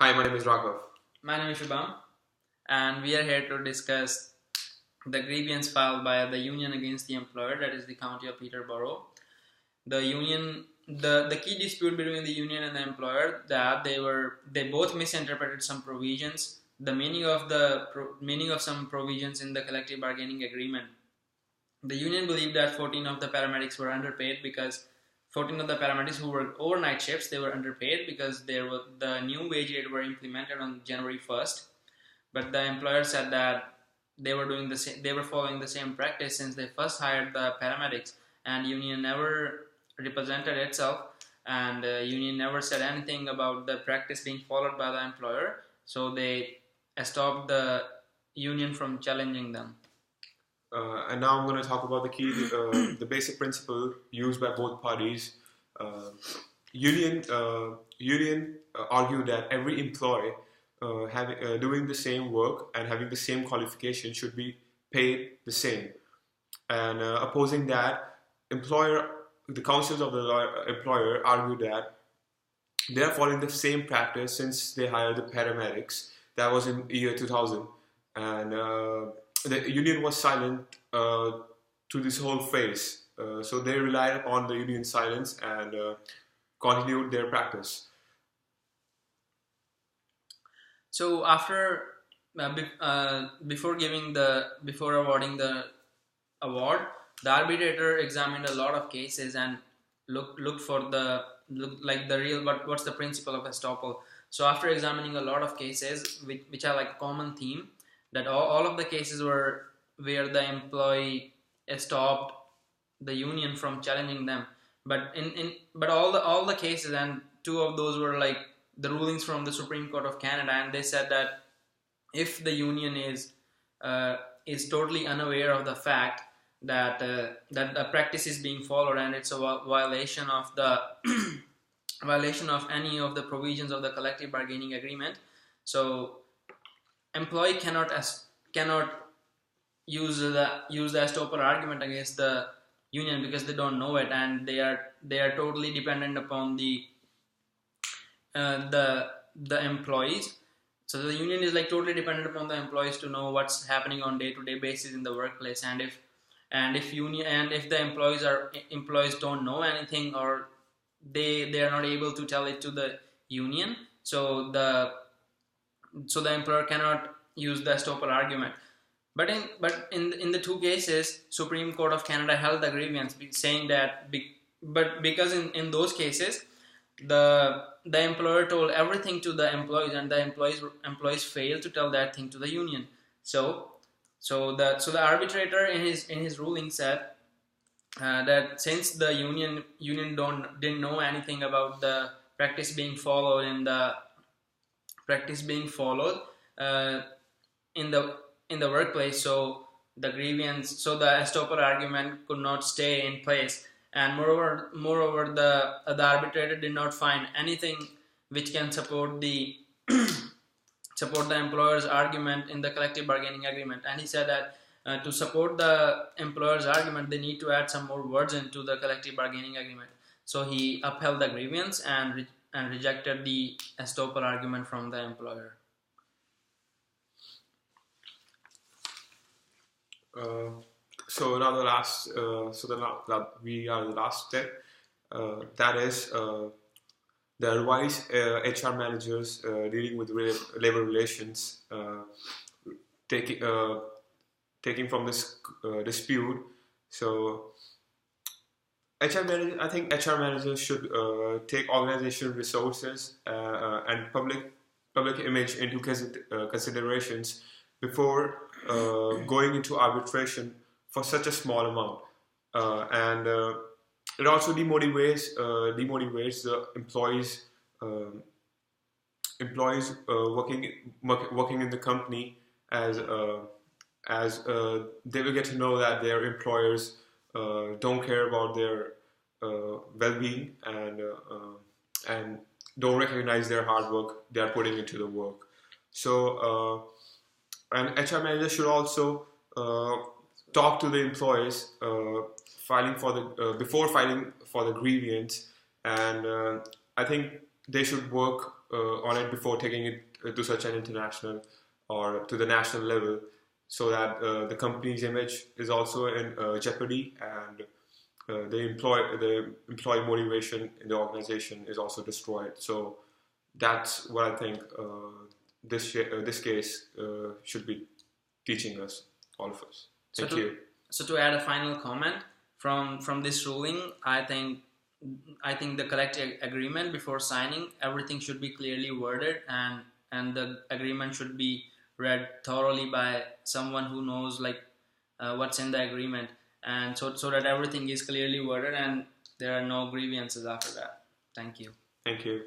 Hi, my name is Raghav. My name is Shubham, and we are here to discuss the grievance filed by the union against the employer, that is the county of Peterborough. The key dispute between the union and the employer, that they both misinterpreted some provisions, the meaning of some provisions in the collective bargaining agreement. The union believed that 14 of the paramedics were underpaid because 14 of the paramedics who worked overnight shifts, they were underpaid because the new wage rate were implemented on January 1st. But the employer said that they were following the same practice since they first hired the paramedics, and union never represented itself, and union never said anything about the practice being followed by the employer, so they stopped the union from challenging them. And now I'm going to talk about the basic principle used by both parties. Uh, union argued that every employee doing the same work and having the same qualification should be paid the same. And opposing that, the councils of the employer argued that they are following the same practice since they hired the paramedics. That was in year 2000, and the union was silent to this whole phase. So they relied upon the union silence and continued their practice. So after before awarding the award, the arbitrator examined a lot of cases and looked for like the real what's the principle of estoppel. So after examining a lot of cases which are like a common theme, that all of the cases were where the employee stopped the union from challenging them, but but all the cases, and two of those were like the rulings from the Supreme Court of Canada, and they said that if the union is totally unaware of the fact that that the practice is being followed and it's a violation of the violation of any of the provisions of the collective bargaining agreement, so employee cannot use the estoppel argument against the union because they don't know it, and they are totally dependent upon the employees. So the union is like totally dependent upon the employees to know what's happening on day-to-day basis in the workplace, and if the employees don't know anything, or they are not able to tell it to the union, so the employer cannot use the estoppel argument. But in the two cases, Supreme Court of Canada held the grievance, saying that because in those cases the employer told everything to the employees, and the employees failed to tell that thing to the union. So the arbitrator in his ruling said that since the union didn't know anything about the practice being followed in the practice being followed in the workplace, so the estoppel argument could not stay in place. And moreover, the arbitrator did not find anything which can support the employer's argument in the collective bargaining agreement. And he said that to support the employer's argument, they need to add some more words into the collective bargaining agreement. So he upheld the grievance and rejected the estoppel argument from the employer. So now we are the last step. That is the advice HR managers dealing with labor relations taking from this dispute. So I think HR managers should take organizational resources and public image into considerations before going into arbitration for such a small amount, and it also demotivates the employees working in the company, as they will get to know that their employers don't care about their well-being, and don't recognize their hard work they are putting into the work. So and HR managers should also talk to the employees before filing for the grievance, and I think they should work on it before taking it to such an international or to the national level, so that the company's image is also in jeopardy, and the employee motivation in the organization is also destroyed. So that's what I think this case should be teaching us, all of us. Thank you. So to add a final comment from this ruling, I think the collective agreement, before signing, everything should be clearly worded, and the agreement should be read thoroughly by someone who knows what's in the agreement, and so that everything is clearly worded and there are no grievances after that. Thank you. Thank you.